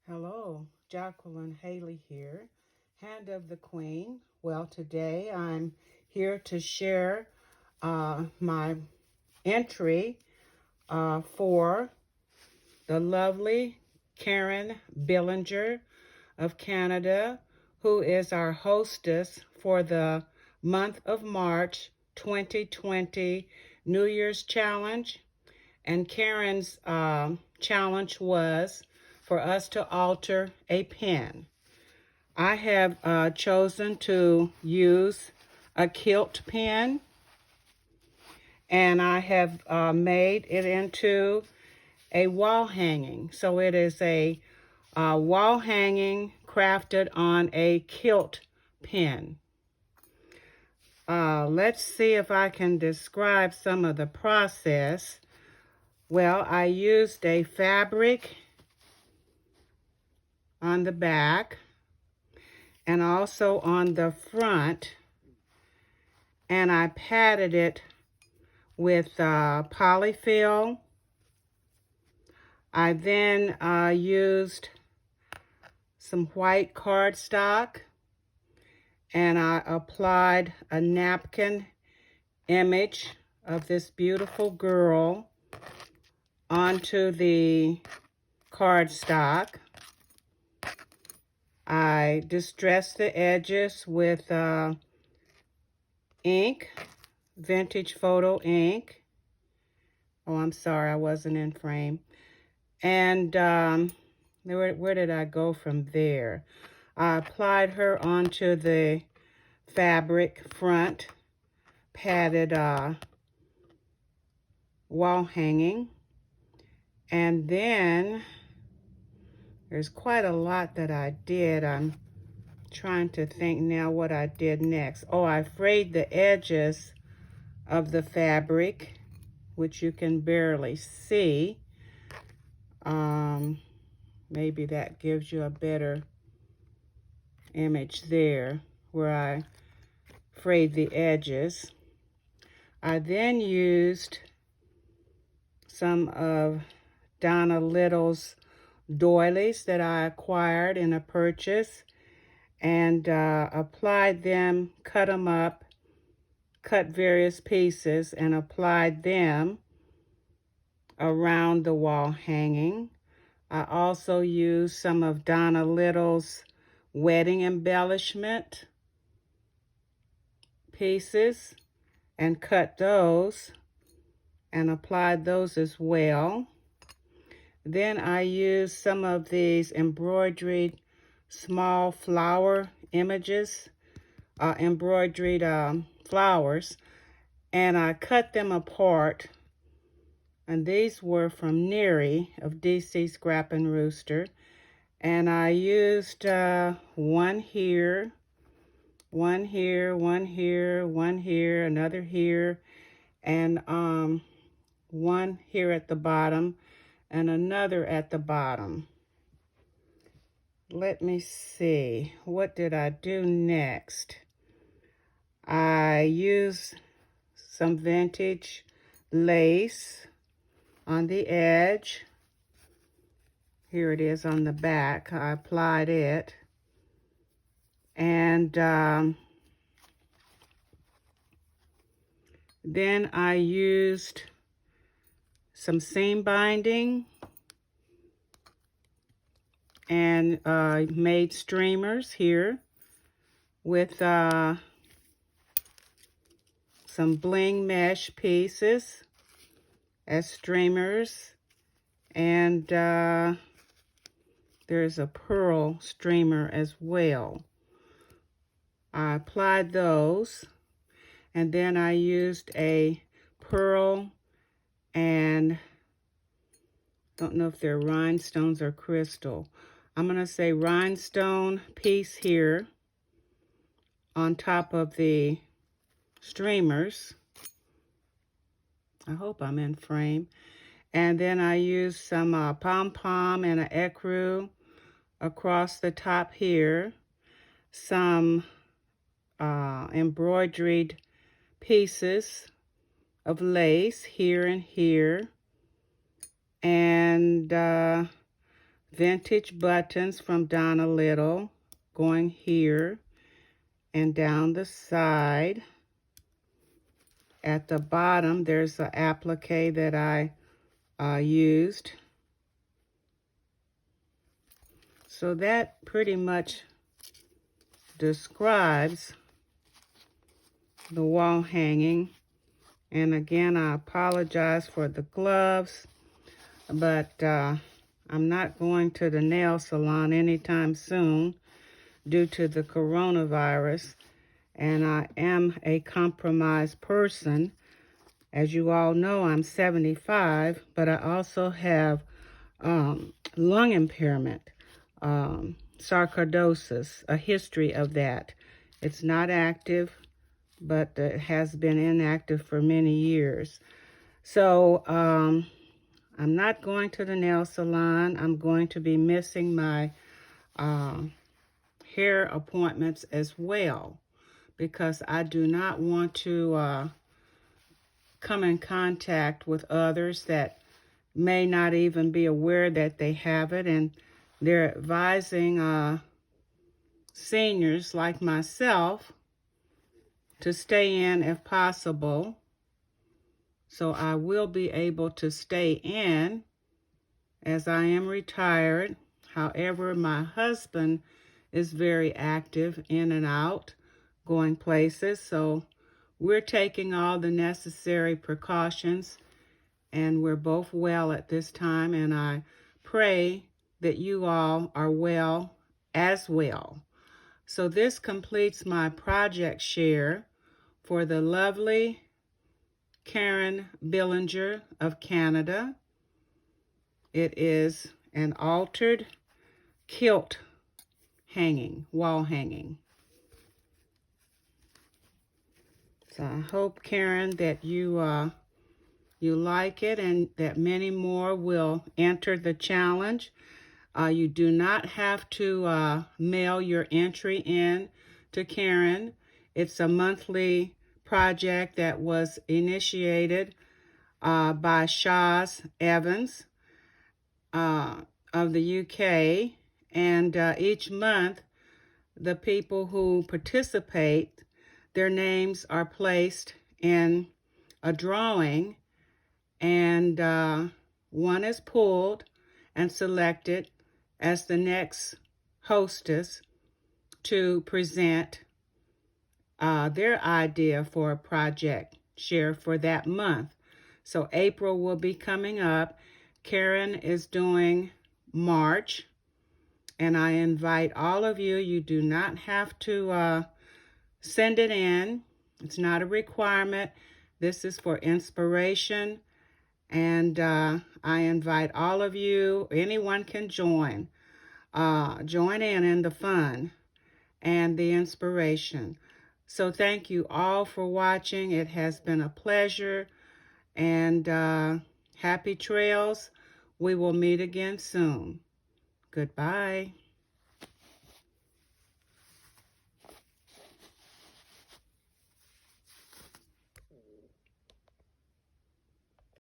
Hello, Jacqueline Haley here, Hand of the Queen. Well, today I'm here to share my entry for the lovely Karen Billinger of Canada, who is our hostess for the month of March 2020 New Year's Challenge. And Karen's challenge was for us to alter a pen. I have chosen to use a kilt pen, and I have made it into a wall hanging. So it is a wall hanging crafted on a kilt pen. Let's see if I can describe some of the process. Well, I used a fabric on the back and also on the front, and I padded it with polyfill. I then used some white cardstock, and I applied a napkin image of this beautiful girl onto the cardstock. I distressed the edges with ink, vintage photo ink. Oh, I'm sorry, I wasn't in frame. And where did I go from there? I applied her onto the fabric front, padded wall hanging. And then there's quite a lot that I did. I'm trying to think now what I did next. Oh, I frayed the edges of the fabric, which you can barely see. Maybe that gives you a better image there where I frayed the edges. I then used some of Donna Little's doilies that I acquired in a purchase, and applied them, cut them up, cut various pieces, and applied them around the wall hanging. I also used some of Donna Little's wedding embellishment pieces and cut those and applied those as well. Then I used some of these embroidered small flower images, embroidered flowers, and I cut them apart. And these were from Neri of DC Scrap and Rooster. And I used one here, one here, one here, one here, another here, and one here at the bottom, and another at the bottom. Let me see, what did I do next? I used some vintage lace on the edge. Here it is on the back. I applied it. And then I used some seam binding and made streamers here with some bling mesh pieces as streamers, and there's a pearl streamer as well. I applied those, and then I used a pearl and don't know if they're rhinestones or crystal. I'm going to say rhinestone piece here on top of the streamers. I hope I'm in frame. And then I used some pom-pom and an ecru across the top here. Some embroidered pieces of lace here and here. And vintage buttons from Donna Little going here and down the side. At the bottom, there's an applique that I used. So that pretty much describes the wall hanging. And again, I apologize for the gloves, but I'm not going to the nail salon anytime soon due to the coronavirus. And I am a compromised person. As you all know, I'm 75, but I also have lung impairment, sarcoidosis, a history of that. It's not active, but it has been inactive for many years. So I'm not going to the nail salon. I'm going to be missing my hair appointments as well, because I do not want to come in contact with others that may not even be aware that they have it, and they're advising seniors like myself to stay in if possible. So I will be able to stay in as I am retired. However, my husband is very active in and out, going places. So we're taking all the necessary precautions, and we're both well at this time. And I pray that you all are well as well. So this completes my project share for the lovely Karen Billinger of Canada. It is an altered kilt hanging, wall hanging. So I hope, Karen, that you like it and that many more will enter the challenge. You do not have to mail your entry in to Karen. It's a monthly project that was initiated by Shaz Evans of the UK. And each month, the people who participate, their names are placed in a drawing, and one is pulled and selected as the next hostess to present their idea for a project share for that month. So April will be coming up. Karen is doing March, and I invite all of you. You do not have to send it in. It's not a requirement. This is for inspiration, and I invite all of you. Anyone can join. Join in the fun and the inspiration. So thank you all for watching. It has been a pleasure, and happy trails. We will meet again soon. Goodbye.